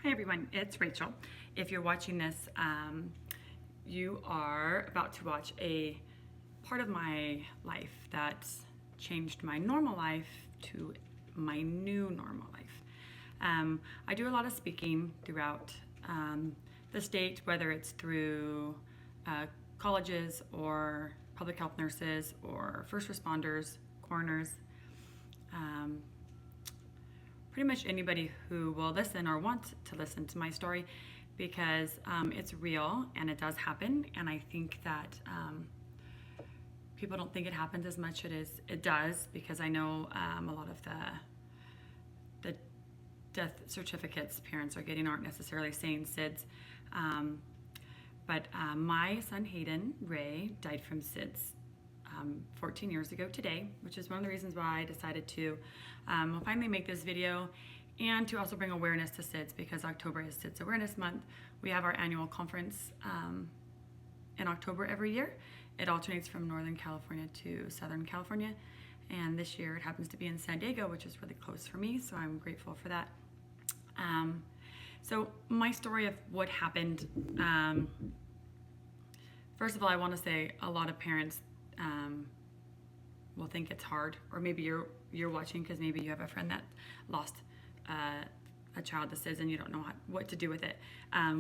Hi everyone, it's Rachel. If you're watching this, you are about to watch a part of my life that's changed my normal life to my new normal life. I do a lot of speaking throughout the state, whether it's through colleges or public health nurses or first responders, coroners, pretty much anybody who will listen or want to listen to my story, because it's real and it does happen. And I think that people don't think it happens as much as it does, because I know a lot of the death certificates parents are getting aren't necessarily saying SIDS. But my son Hayden Ray died from SIDS 14 years ago today, which is one of the reasons why I decided to finally make this video, and to also bring awareness to SIDS, because October is SIDS Awareness Month. We have our annual conference in October every year. It alternates from Northern California to Southern California, and this year it happens to be in San Diego, which is really close for me, so I'm grateful for that. So my story of what happened, first of all, I want to say a lot of parents will think it's hard, or maybe you're watching because maybe you have a friend that lost a child that SIDS and you don't know what to do with it.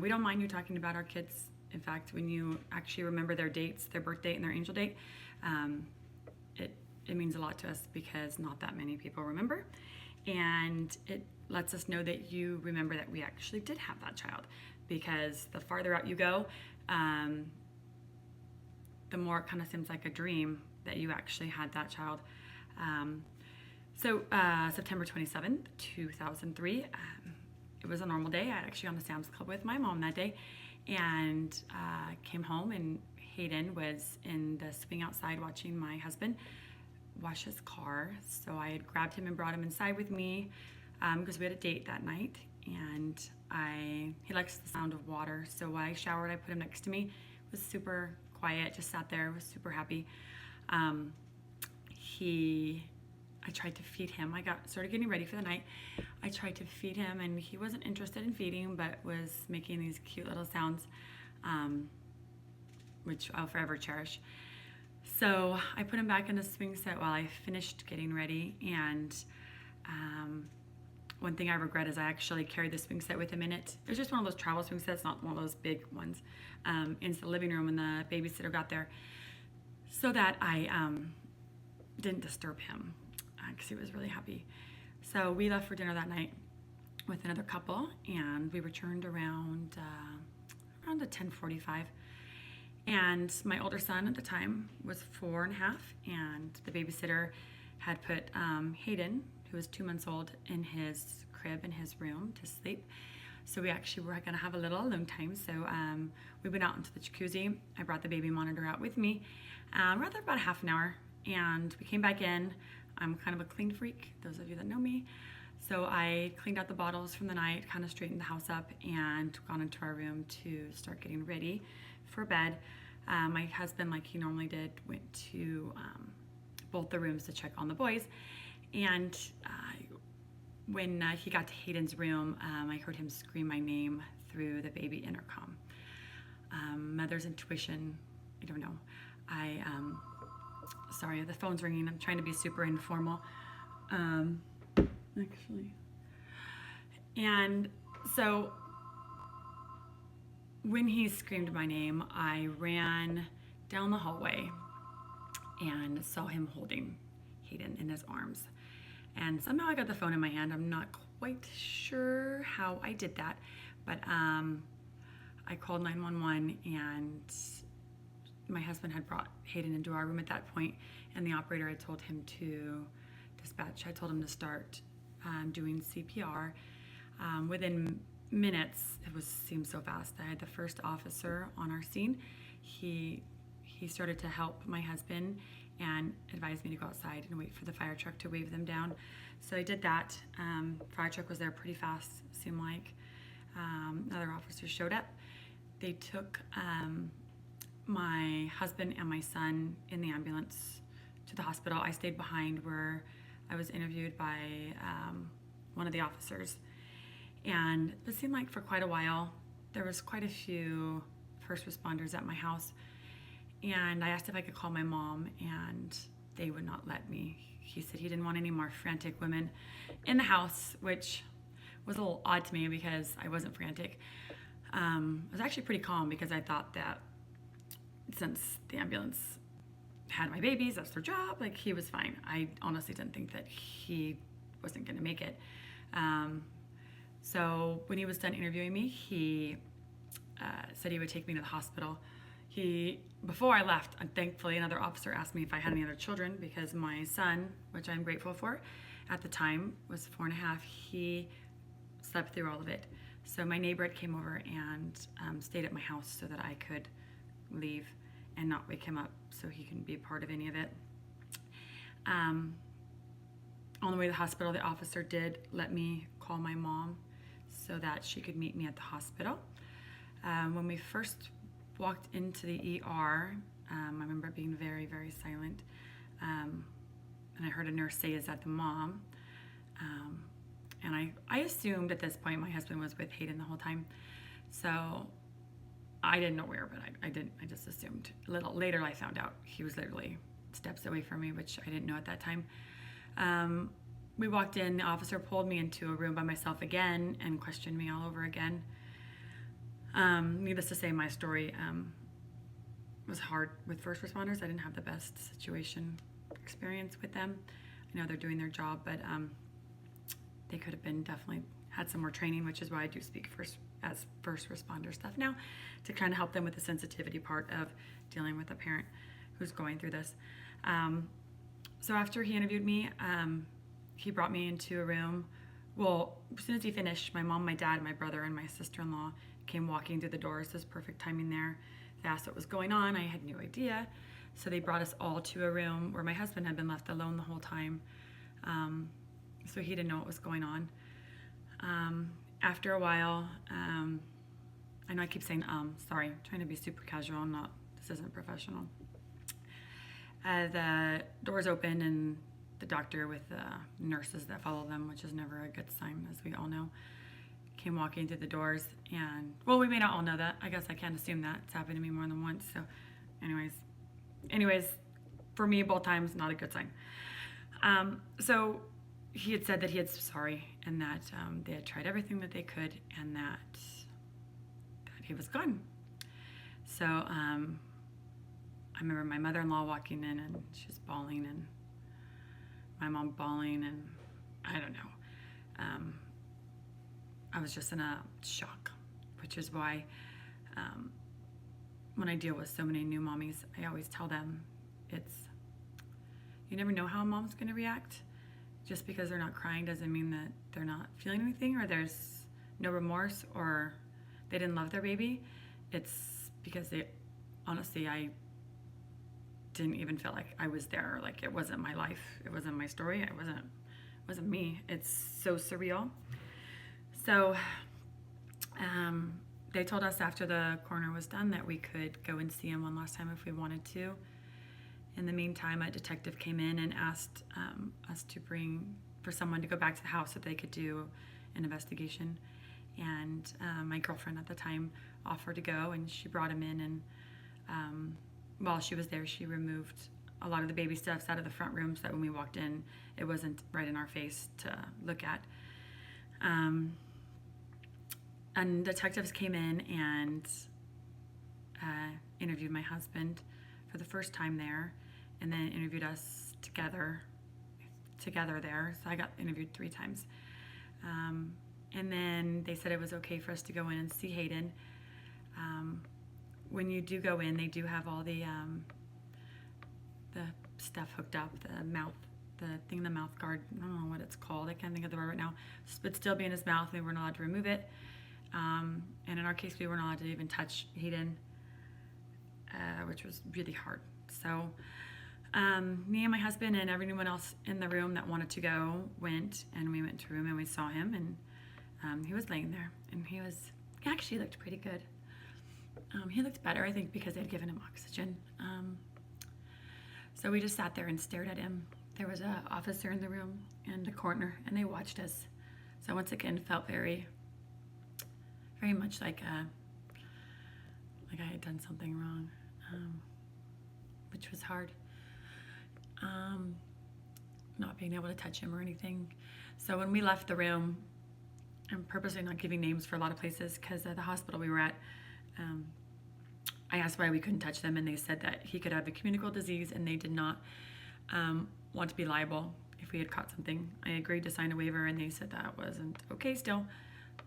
We don't mind you talking about our kids. In fact, when you actually remember their dates, their birth date and their angel date, it means a lot to us, because not that many people remember, and it lets us know that you remember that we actually did have that child, because the farther out you go, the more it kind of seems like a dream that you actually had that child. So September 27th, 2003, it was a normal day. I had actually gone to Sam's Club with my mom that day, and came home, and Hayden was in the swing outside watching my husband wash his car. So I had grabbed him and brought him inside with me, because we had a date that night, and he likes the sound of water. So I showered, I put him next to me. It was super quiet, just sat there, was super happy. I tried to feed him. I started getting ready for the night. I tried to feed him, and he wasn't interested in feeding, but was making these cute little sounds, which I'll forever cherish. So I put him back in the swing set while I finished getting ready, and one thing I regret is I actually carried the swing set with him in it. It was just one of those travel swing sets, not one of those big ones, into the living room when the babysitter got there, so that I didn't disturb him, because he was really happy. So we left for dinner that night with another couple, and we returned around 10:45. And my older son at the time was 4.5, and the babysitter had put Hayden, who was 2 months old, in his crib in his room to sleep. So we actually were gonna have a little alone time. So we went out into the jacuzzi. I brought the baby monitor out with me. We were there about half an hour, and we came back in. I'm kind of a clean freak, those of you that know me. So I cleaned out the bottles from the night, kind of straightened the house up, and gone into our room to start getting ready for bed. My husband, like he normally did, went to both the rooms to check on the boys. And when he got to Hayden's room, I heard him scream my name through the baby intercom. Mother's intuition, I don't know. Sorry, the phone's ringing. I'm trying to be super informal, actually. And so when he screamed my name, I ran down the hallway and saw him holding Hayden in his arms. And somehow I got the phone in my hand. I'm not quite sure how I did that, but I called 911, and my husband had brought Hayden into our room at that point, and the operator had told him to dispatch. I told him to start doing CPR. Within minutes, seemed so fast. I had the first officer on our scene. He started to help my husband and advised me to go outside and wait for the fire truck to wave them down. So I did that. Fire truck was there pretty fast, seemed like. Another officer showed up. They took my husband and my son in the ambulance to the hospital. I stayed behind where I was interviewed by one of the officers. And it seemed like for quite a while, there was quite a few first responders at my house. And I asked if I could call my mom, and they would not let me. He said he didn't want any more frantic women in the house, which was a little odd to me because I wasn't frantic. I was actually pretty calm because I thought that since the ambulance had my babies, that's their job, like he was fine. I honestly didn't think that he wasn't going to make it. So when he was done interviewing me, he said he would take me to the hospital. Before I left, thankfully another officer asked me if I had any other children, because my son, which I'm grateful for, at the time was 4.5. He slept through all of it. So my neighbor came over and stayed at my house so that I could leave and not wake him up so he can be a part of any of it. On the way to the hospital, the officer did let me call my mom so that she could meet me at the hospital. When we first walked into the ER, I remember being very, very silent. And I heard a nurse say, "Is that the mom?" And I assumed at this point my husband was with Hayden the whole time. So I didn't know where, but I just assumed. A little later I found out he was literally steps away from me, which I didn't know at that time. We walked in, the officer pulled me into a room by myself again and questioned me all over again. Needless to say, my story was hard with first responders. I didn't have the best situation experience with them. I know they're doing their job, but they could have been definitely had some more training, which is why I do speak as first responder stuff now, to kind of help them with the sensitivity part of dealing with a parent who's going through this. So after he interviewed me, he brought me into a room. Well, as soon as he finished, my mom, my dad, my brother, and my sister-in-law came walking through the doors. There's perfect timing there. They asked what was going on. I had no idea. So they brought us all to a room where my husband had been left alone the whole time. So he didn't know what was going on. After a while, I know I keep saying, sorry, I'm trying to be super casual. This isn't professional. The doors opened and the doctor with the nurses that follow them, which is never a good sign, as we all know, came walking through the doors. And, well, we may not all know that. I guess I can't assume that. It's happened to me more than once. So anyways, for me, both times, not a good sign. So he had said that he had sorry, and that they had tried everything that they could, and that he was gone. So I remember my mother-in-law walking in, and she's bawling, and my mom bawling, and I don't know. I was just in a shock, which is why when I deal with so many new mommies, I always tell them you never know how a mom's going to react. Just because they're not crying doesn't mean that they're not feeling anything, or there's no remorse, or they didn't love their baby. It's because I didn't even feel like I was there. Like, it wasn't my life. It wasn't my story. It wasn't me. It's so surreal. So they told us after the coroner was done that we could go and see him one last time if we wanted to. In the meantime, a detective came in and asked us for someone to go back to the house so they could do an investigation. And my girlfriend at the time offered to go, and she brought him in. And while she was there, she removed a lot of the baby stuffs out of the front room so that when we walked in, it wasn't right in our face to look at. And detectives came in and interviewed my husband for the first time there, and then interviewed us together there. So I got interviewed 3 times. And then they said it was okay for us to go in and see Hayden. When you do go in, they do have all the stuff hooked up, the thing in the mouth guard. I don't know what it's called. I can't think of the word right now. But still be in his mouth. We were not allowed to remove it. And in our case, we were not allowed to even touch Hayden, which was really hard. So me and my husband and everyone else in the room that wanted to go went, and we went to a room and we saw him, and he was laying there, and he actually looked pretty good. He looked better, I think, because they'd given him oxygen. So we just sat there and stared at him. There was an officer in the room and a coroner, and they watched us. So once again, felt very very much like I had done something wrong, which was hard. Not being able to touch him or anything. So when we left the room, I'm purposely not giving names for a lot of places because at the hospital we were at, I asked why we couldn't touch them, and they said that he could have a communicable disease and they did not want to be liable if we had caught something. I agreed to sign a waiver and they said that wasn't okay still.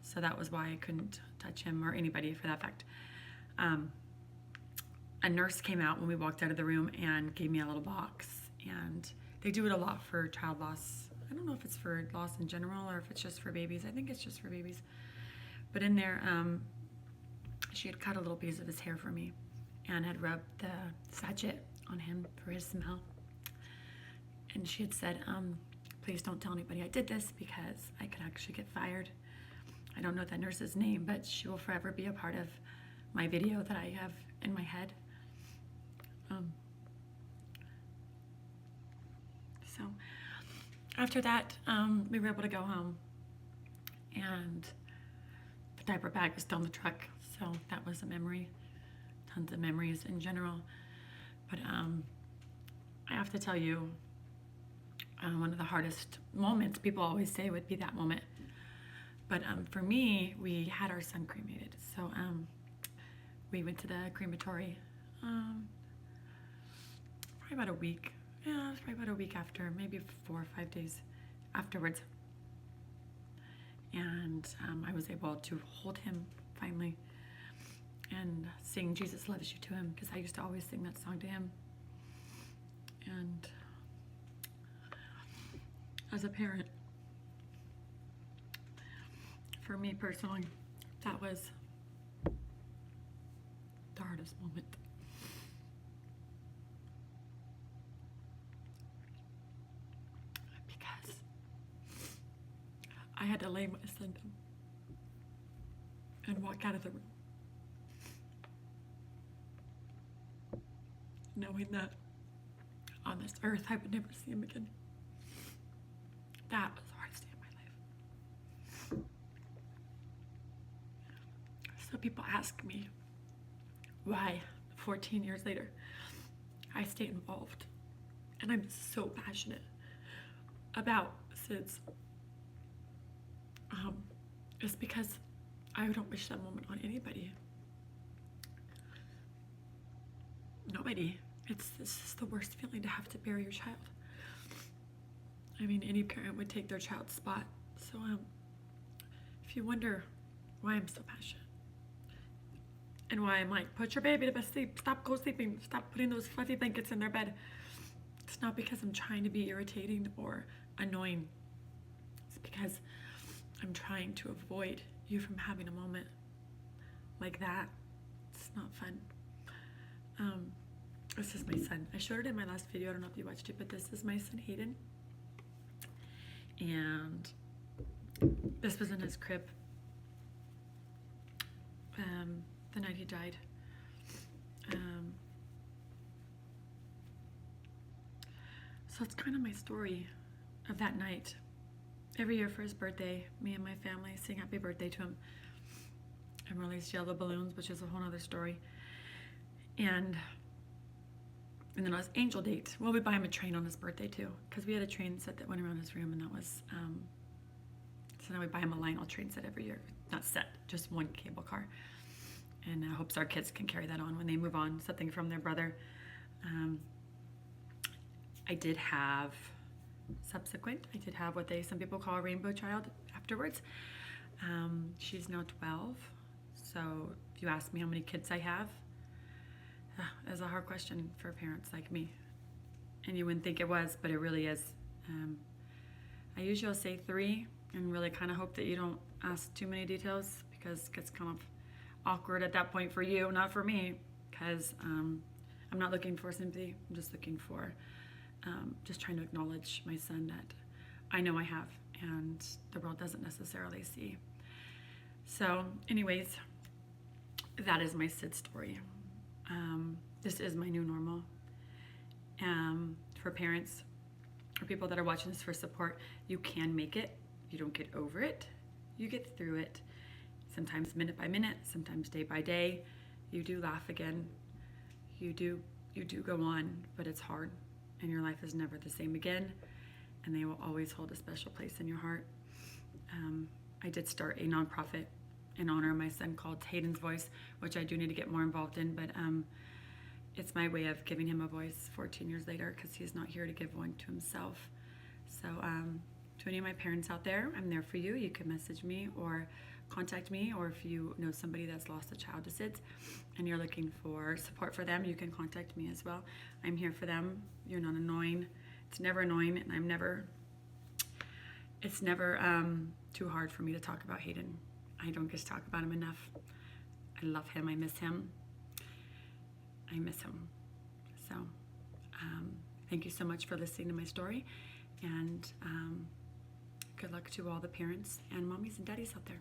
So that was why I couldn't touch him or anybody for that fact. A nurse came out when we walked out of the room and gave me a little box, and they do it a lot for child loss. I don't know if it's for loss in general or if it's just for babies. I think it's just for babies. But in there, she had cut a little piece of his hair for me and had rubbed the sachet on him for his smell. And she had said, please don't tell anybody I did this because I could actually get fired. I don't know that nurse's name, but she will forever be a part of my video that I have in my head. So after that, we were able to go home, and the diaper bag was still in the truck, so that was a memory. Tons of memories in general. But I have to tell you, one of the hardest moments, people always say, would be that moment. But for me, we had our son cremated. So we went to the crematory probably about a week. Yeah, it was probably about a week after, maybe 4 or 5 days afterwards. And I was able to hold him finally and sing Jesus Loves You to him, because I used to always sing that song to him. And as a parent, for me personally, that was the hardest moment. Because I had to lay my son down and walk out of the room, knowing that on this earth I would never see him again. That was the hardest day of my life. So people ask me why 14 years later I stay involved, and I'm so passionate about SIDS. It's because I don't wish that moment on anybody. Nobody. This is the worst feeling to have to bury your child. I mean, any parent would take their child's spot. So if you wonder why I'm so passionate and why I'm like, put your baby to sleep, stop co-sleeping, stop putting those fluffy blankets in their bed, it's not because I'm trying to be irritating or annoying. It's because I'm trying to avoid you from having a moment like that. It's not fun. This is my son. I showed it in my last video. I don't know if you watched it, but this is my son, Hayden. And this was in his crib the night he died. So it's kind of my story of that night. Every year for his birthday, me and my family sing happy birthday to him and release yellow balloons, which is a whole other story. And then on his angel date, well, we buy him a train on his birthday too, because we had a train set that went around his room, and that was, so now we buy him a Lionel train set every year. Not set, just one cable car. And hopes our kids can carry that on when they move on, something from their brother. I did have what some people call a rainbow child afterwards. She's now 12. So if you ask me how many kids I have, that's a hard question for parents like me. And you wouldn't think it was, but it really is. I usually say 3 and really kind of hope that you don't ask too many details, because it gets kind of awkward at that point for you, not for me, because I'm not looking for sympathy. I'm just looking for, just trying to acknowledge my son that I know I have and the world doesn't necessarily see. So anyways, that is my SIDS story. This is my new normal. For parents or people that are watching this for support, you can make it. You don't get over it. You get through it. sometimes minute by minute, sometimes day by day. You do laugh again. You do go on, but it's hard, and your life is never the same again, and they will always hold a special place in your heart. I did start a nonprofit in honor of my son called Hayden's Voice, which I do need to get more involved in, but it's my way of giving him a voice 14 years later, because he's not here to give one to himself. So to any of my parents out there, I'm there for you. You can message me or contact me, or if you know somebody that's lost a child to SIDS and you're looking for support for them, you can contact me as well. I'm here for them. You're not annoying. It's never annoying, and it's never too hard for me to talk about Hayden. I don't get to talk about him enough. I love him. I miss him. So thank you so much for listening to my story, and good luck to all the parents and mommies and daddies out there.